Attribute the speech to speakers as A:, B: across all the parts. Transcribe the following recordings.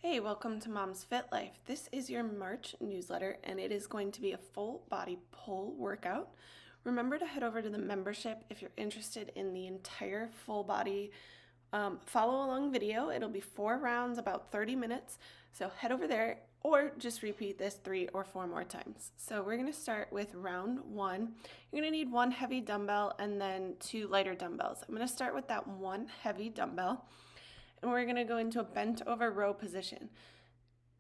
A: Hey, welcome to Mom's Fit Life. This is your March newsletter, and it is going to be a full body pull workout. Remember to head over to the membership if you're interested in the entire full body follow along video. It'll be 4 rounds, about 30 minutes. So head over there or just repeat this 3 or 4 more times. So we're going to start with round 1. You're going to need 1 heavy dumbbell and then 2 lighter dumbbells. I'm going to start with that 1 heavy dumbbell. And we're going to go into a bent over row position.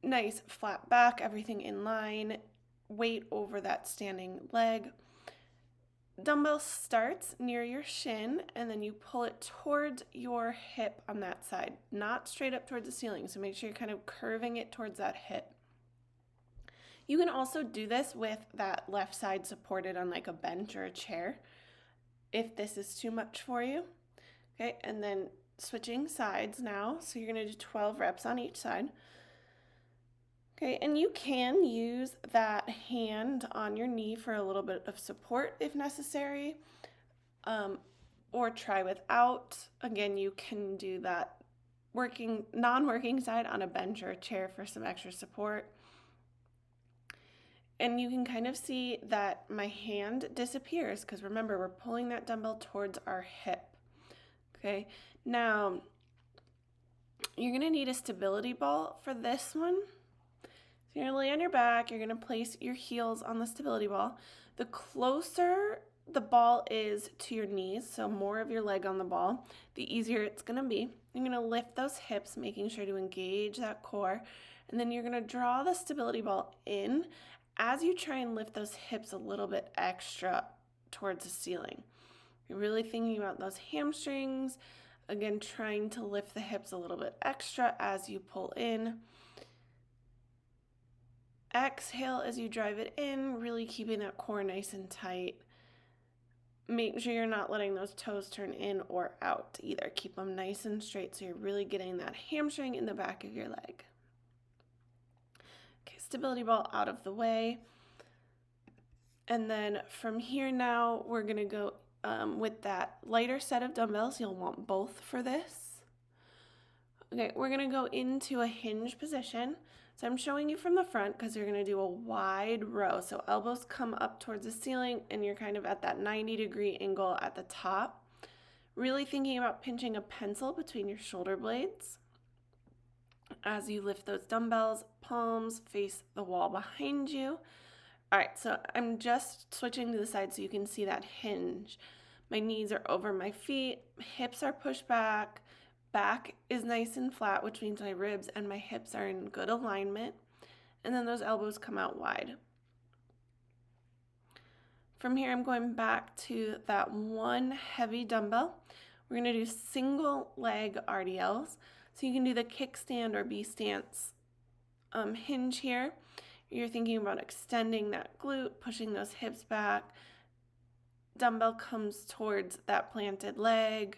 A: Nice flat back, everything in line, weight over that standing leg. Dumbbell starts near your shin, and then you pull it towards your hip on that side, not straight up towards the ceiling. So make sure you're kind of curving it towards that hip. You can also do this with that left side supported on like a bench or a chair if this is too much for you. Okay, and then switching sides now. So you're going to do 12 reps on each side. Okay, and you can use that hand on your knee for a little bit of support if necessary, or try without. Again, you can do that non-working side on a bench or a chair for some extra support. And you can kind of see that my hand disappears because remember, we're pulling that dumbbell towards our hip. Okay, now you're going to need a stability ball for this one. So you're going to lay on your back, you're going to place your heels on the stability ball. The closer the ball is to your knees, so more of your leg on the ball, the easier it's going to be. You're going to lift those hips, making sure to engage that core, and then you're going to draw the stability ball in as you try and lift those hips a little bit extra towards the ceiling. You're really thinking about those hamstrings, again, trying to lift the hips a little bit extra as you pull in. Exhale as you drive it in, really keeping that core nice and tight. Make sure you're not letting those toes turn in or out either. Keep them nice and straight so you're really getting that hamstring in the back of your leg. Okay, stability ball out of the way. And then from here now, we're going to go with that lighter set of dumbbells. You'll want both for this. Okay, we're going to go into a hinge position. So I'm showing you from the front because you're going to do a wide row. So elbows come up towards the ceiling and you're kind of at that 90-degree angle at the top. Really thinking about pinching a pencil between your shoulder blades. As you lift those dumbbells, palms face the wall behind you. All right, so I'm just switching to the side so you can see that hinge. My knees are over my feet, hips are pushed back. Back is nice and flat, which means my ribs and my hips are in good alignment. And then those elbows come out wide. From here, I'm going back to that 1 heavy dumbbell. We're going to do single leg RDLs. So you can do the kickstand or B stance hinge here. You're thinking about extending that glute, pushing those hips back. Dumbbell comes towards that planted leg.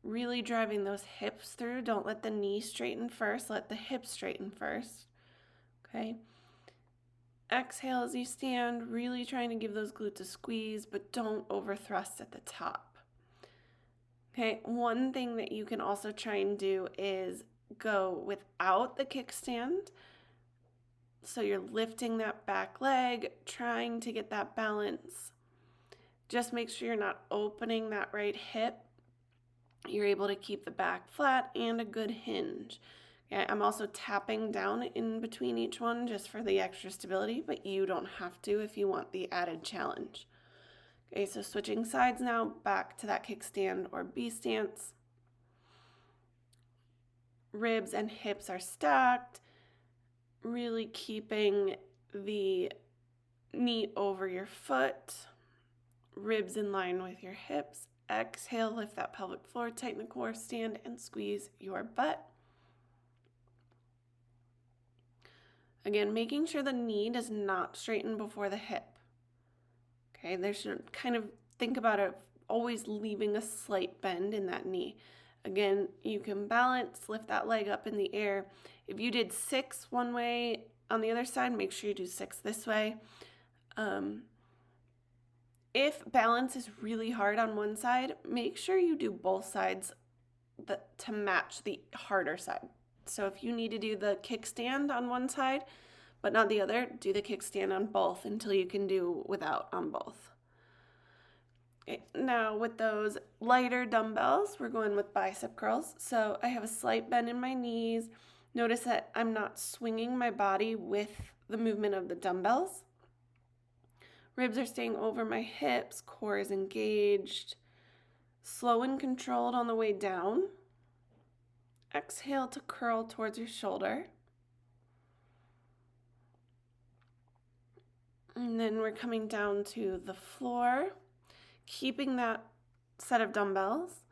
A: Really driving those hips through. Don't let the knee straighten first. Let the hips straighten first. Okay. Exhale as you stand. Really trying to give those glutes a squeeze, but don't overthrust at the top. Okay. One thing that you can also try and do is go without the kickstand. So you're lifting that back leg, trying to get that balance. Just make sure you're not opening that right hip. You're able to keep the back flat and a good hinge. Okay, I'm also tapping down in between each one just for the extra stability, but you don't have to if you want the added challenge. Okay, so switching sides now, back to that kickstand or B stance. Ribs and hips are stacked, really keeping the knee over your foot, ribs in line with your hips. Exhale, lift that pelvic floor, tighten the core, stand and squeeze your butt. Again, making sure the knee does not straighten before the hip. Okay, there should kind of think about it, always leaving a slight bend in that knee. Again, you can balance, lift that leg up in the air. If you did 6 one way on the other side, make sure you do 6 this way. If balance is really hard on one side, make sure you do both sides to match the harder side. So if you need to do the kickstand on one side, but not the other, do the kickstand on both until you can do without on both. Okay, now with those lighter dumbbells, we're going with bicep curls. So I have a slight bend in my knees. Notice that I'm not swinging my body with the movement of the dumbbells. Ribs are staying over my hips, core is engaged. Slow and controlled on the way down. Exhale to curl towards your shoulder. And then we're coming down to the floor, keeping that set of dumbbells.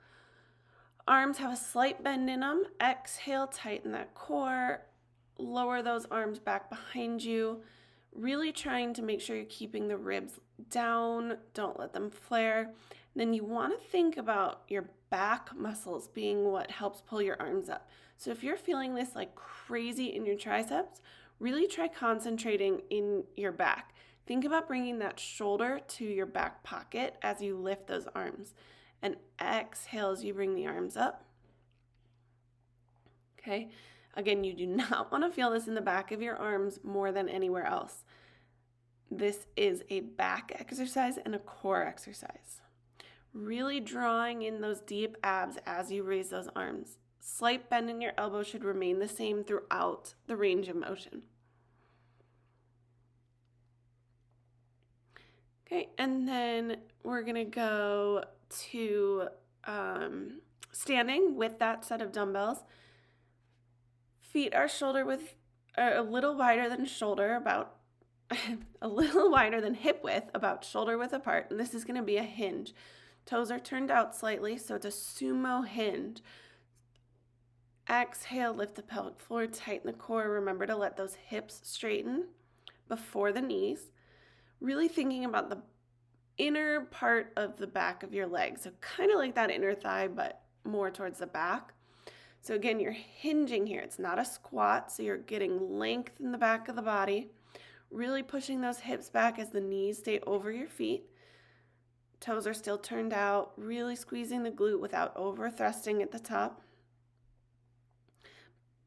A: Arms have a slight bend in them. Exhale, tighten that core. Lower those arms back behind you. Really trying to make sure you're keeping the ribs down. Don't let them flare. Then you want to think about your back muscles being what helps pull your arms up. So if you're feeling this like crazy in your triceps, really try concentrating in your back. Think about bringing that shoulder to your back pocket as you lift those arms. And exhale as you bring the arms up. Okay. Again, you do not want to feel this in the back of your arms more than anywhere else. This is a back exercise and a core exercise. Really drawing in those deep abs as you raise those arms. Slight bend in your elbow should remain the same throughout the range of motion. Okay, and then we're going to go to standing with that set of dumbbells. Feet are shoulder width, a little wider than shoulder, about a little wider than hip width, about shoulder width apart, and this is going to be a hinge. Toes are turned out slightly, so it's a sumo hinge. Exhale, lift the pelvic floor, tighten the core. Remember to let those hips straighten before the knees. Really thinking about the inner part of the back of your leg. So kind of like that inner thigh, but more towards the back. So again, you're hinging here. It's not a squat, so you're getting length in the back of the body. Really pushing those hips back as the knees stay over your feet. Toes are still turned out. Really squeezing the glute without over thrusting at the top.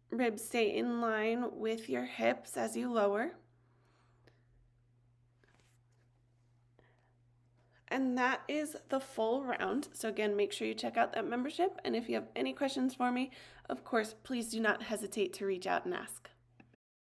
A: Ribs stay in line with your hips as you lower. And that is the full round. So again, make sure you check out that membership. And if you have any questions for me, of course, please do not hesitate to reach out and ask.